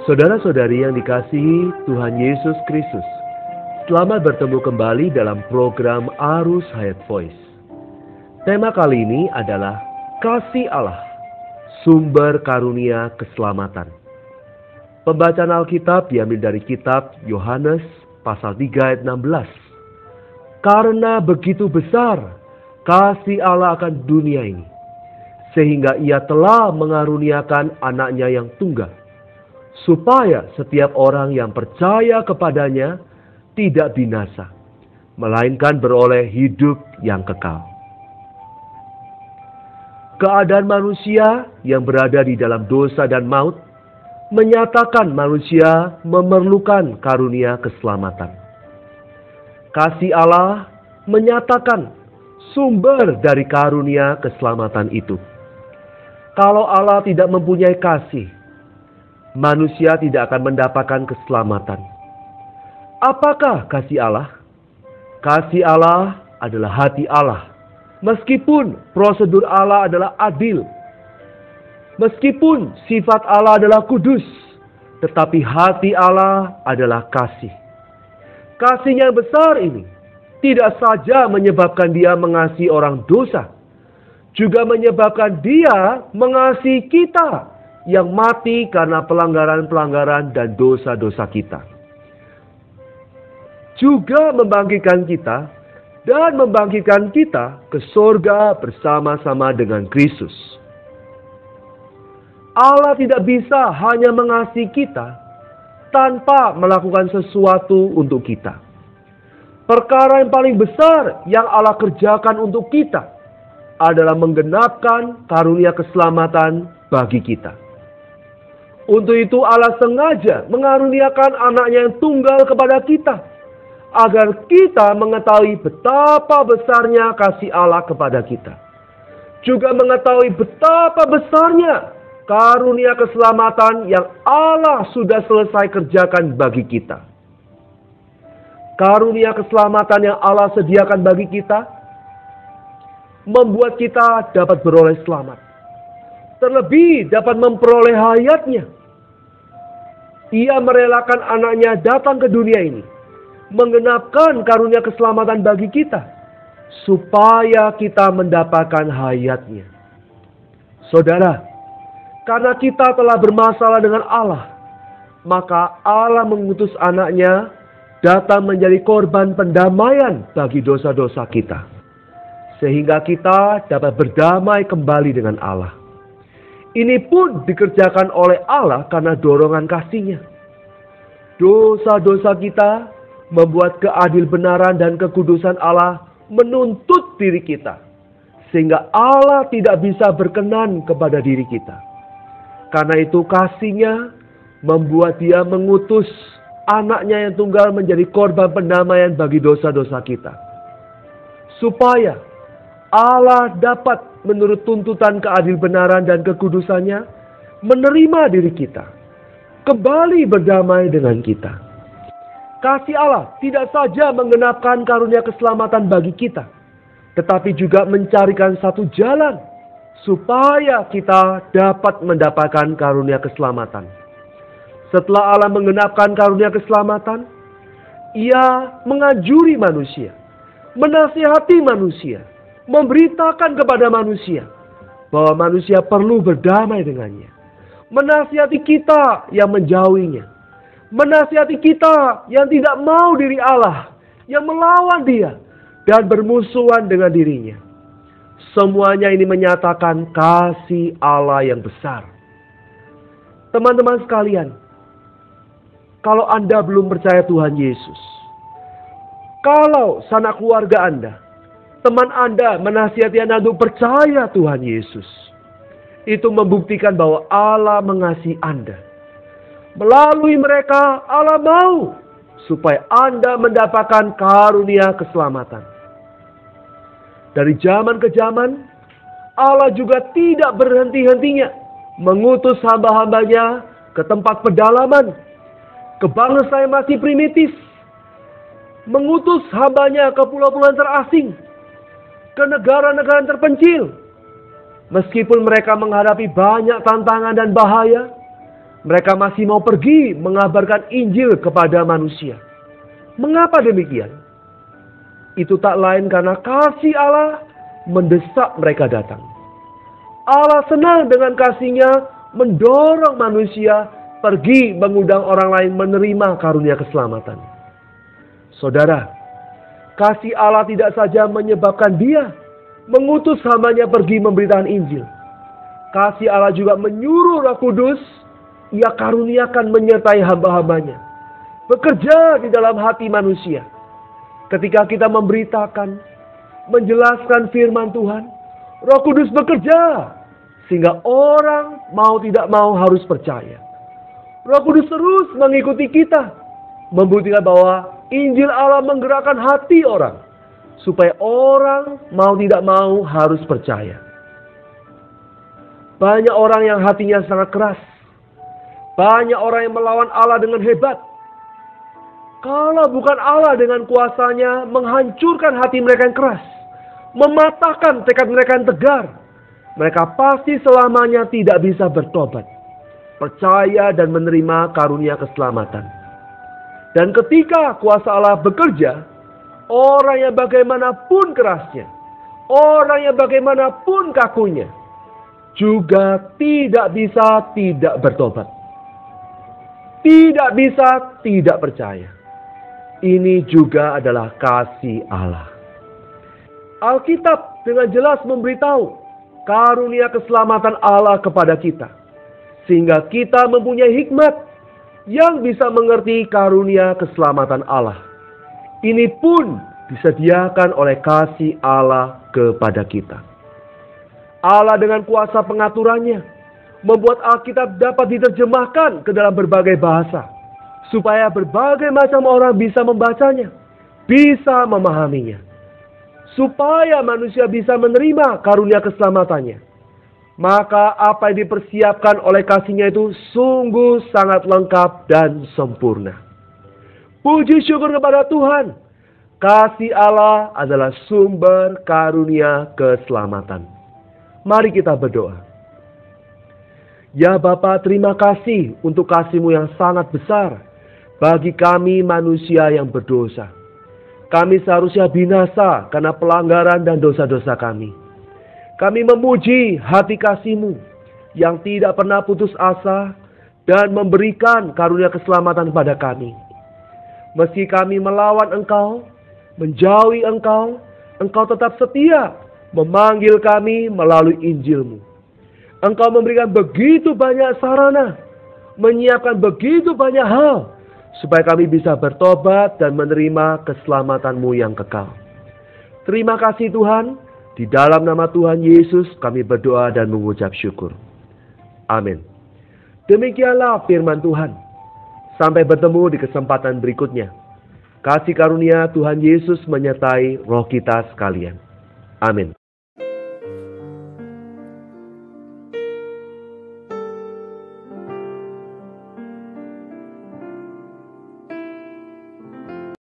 Saudara-saudari yang dikasihi Tuhan Yesus Kristus, selamat bertemu kembali dalam program Arus Hayat Voice. Tema kali ini adalah Kasih Allah, Sumber Karunia Keselamatan. Pembacaan Alkitab diambil dari kitab Yohanes pasal 3 ayat 16. Karena begitu besar kasih Allah akan dunia ini, sehingga Ia telah mengaruniakan anaknya yang tunggal, supaya setiap orang yang percaya kepadanya tidak binasa, melainkan beroleh hidup yang kekal. Keadaan manusia yang berada di dalam dosa dan maut menyatakan manusia memerlukan karunia keselamatan. Kasih Allah menyatakan sumber dari karunia keselamatan itu. Kalau Allah tidak mempunyai kasih, manusia tidak akan mendapatkan keselamatan. Apakah kasih Allah? Kasih Allah adalah hati Allah. Meskipun prosedur Allah adalah adil, meskipun sifat Allah adalah kudus, tetapi hati Allah adalah kasih. Kasihnya yang besar ini tidak saja menyebabkan Dia mengasihi orang dosa, juga menyebabkan Dia mengasihi kita yang mati karena pelanggaran-pelanggaran dan dosa-dosa kita. Juga membangkitkan kita dan membangkitkan kita ke surga bersama-sama dengan Kristus. Allah tidak bisa hanya mengasihi kita tanpa melakukan sesuatu untuk kita. Perkara yang paling besar yang Allah kerjakan untuk kita adalah menggenapkan karunia keselamatan bagi kita. Untuk itu Allah sengaja mengaruniakan anaknya yang tunggal kepada kita, agar kita mengetahui betapa besarnya kasih Allah kepada kita. Juga mengetahui betapa besarnya karunia keselamatan yang Allah sudah selesai kerjakan bagi kita. Karunia keselamatan yang Allah sediakan bagi kita membuat kita dapat beroleh selamat. Terlebih dapat memperoleh hayatnya. Ia merelakan anaknya datang ke dunia ini, menggenapkan karunia keselamatan bagi kita, supaya kita mendapatkan hayatnya. Saudara, karena kita telah bermasalah dengan Allah, maka Allah mengutus anaknya datang menjadi korban pendamaian bagi dosa-dosa kita, sehingga kita dapat berdamai kembali dengan Allah. Ini pun dikerjakan oleh Allah karena dorongan kasih-Nya. Dosa-dosa kita membuat keadil benaran dan kekudusan Allah menuntut diri kita, sehingga Allah tidak bisa berkenan kepada diri kita. Karena itu kasih-Nya membuat Dia mengutus anaknya yang tunggal menjadi korban pendamaian bagi dosa-dosa kita, supaya Allah dapat menurut tuntutan keadil benaran dan kekudusannya menerima diri kita, kembali berdamai dengan kita. Kasih Allah tidak saja menggenapkan karunia keselamatan bagi kita, tetapi juga mencarikan satu jalan supaya kita dapat mendapatkan karunia keselamatan. Setelah Allah menggenapkan karunia keselamatan, Ia mengajuri manusia, menasihati manusia, memberitakan kepada manusia bahwa manusia perlu berdamai dengannya. Menasihati kita yang menjauhinya. Menasihati kita yang tidak mau diri Allah, yang melawan Dia dan bermusuhan dengan dirinya. Semuanya ini menyatakan kasih Allah yang besar. Teman-teman sekalian, kalau Anda belum percaya Tuhan Yesus, kalau sanak keluarga Anda, teman Anda menasihati Anda untuk percaya Tuhan Yesus, itu membuktikan bahwa Allah mengasihi Anda. Melalui mereka Allah mau supaya Anda mendapatkan karunia keselamatan. Dari zaman ke zaman, Allah juga tidak berhenti-hentinya mengutus hamba-hambanya ke tempat pedalaman, ke bangsa yang masih primitif, mengutus hambanya ke pulau-pulau terasing, ke negara-negara terpencil. Meskipun mereka menghadapi banyak tantangan dan bahaya, Mereka masih mau pergi mengabarkan Injil kepada manusia. Mengapa demikian? Itu tak lain karena kasih Allah mendesak mereka datang. Allah senang dengan kasih-Nya mendorong manusia pergi mengundang orang lain menerima karunia keselamatan. Saudara, kasih Allah tidak saja menyebabkan Dia mengutus hamba-Nya pergi memberitakan Injil. Kasih Allah juga menyuruh Roh Kudus Ia karuniakan menyertai hamba-hamba-Nya, bekerja di dalam hati manusia. Ketika kita memberitakan, menjelaskan firman Tuhan, Roh Kudus bekerja sehingga orang mau tidak mau harus percaya. Roh Kudus terus mengikuti kita, membuktikan bahwa Injil Allah menggerakkan hati orang, supaya orang mau tidak mau harus percaya. Banyak orang yang hatinya sangat keras. Banyak orang yang melawan Allah dengan hebat. Kalau bukan Allah dengan kuasa-Nya menghancurkan hati mereka yang keras, mematahkan tekad mereka yang tegar, mereka pasti selamanya tidak bisa bertobat, percaya dan menerima karunia keselamatan. Dan ketika kuasa Allah bekerja, orang yang bagaimanapun kerasnya, orang yang bagaimanapun kakunya, juga tidak bisa tidak bertobat. Tidak bisa tidak percaya. Ini juga adalah kasih Allah. Alkitab dengan jelas memberitahu karunia keselamatan Allah kepada kita, sehingga kita mempunyai hikmat yang bisa mengerti karunia keselamatan Allah. Ini pun disediakan oleh kasih Allah kepada kita. Allah dengan kuasa pengaturannya membuat Alkitab dapat diterjemahkan ke dalam berbagai bahasa, supaya berbagai macam orang bisa membacanya, bisa memahaminya, supaya manusia bisa menerima karunia keselamatannya. Maka apa yang dipersiapkan oleh kasih-Nya itu sungguh sangat lengkap dan sempurna. Puji syukur kepada Tuhan. Kasih Allah adalah sumber karunia keselamatan. Mari kita berdoa. Ya Bapa, terima kasih untuk kasih-Mu yang sangat besar bagi kami manusia yang berdosa. Kami seharusnya binasa karena pelanggaran dan dosa-dosa kami. Kami memuji hati kasih-Mu yang tidak pernah putus asa dan memberikan karunia keselamatan pada kami. Meski kami melawan Engkau, menjauhi Engkau, Engkau tetap setia memanggil kami melalui Injil-Mu. Engkau memberikan begitu banyak sarana, menyiapkan begitu banyak hal, supaya kami bisa bertobat dan menerima keselamatan-Mu yang kekal. Terima kasih Tuhan, di dalam nama Tuhan Yesus kami berdoa dan mengucap syukur. Amin. Demikianlah firman Tuhan. Sampai bertemu di kesempatan berikutnya. Kasih karunia Tuhan Yesus menyertai roh kita sekalian. Amin.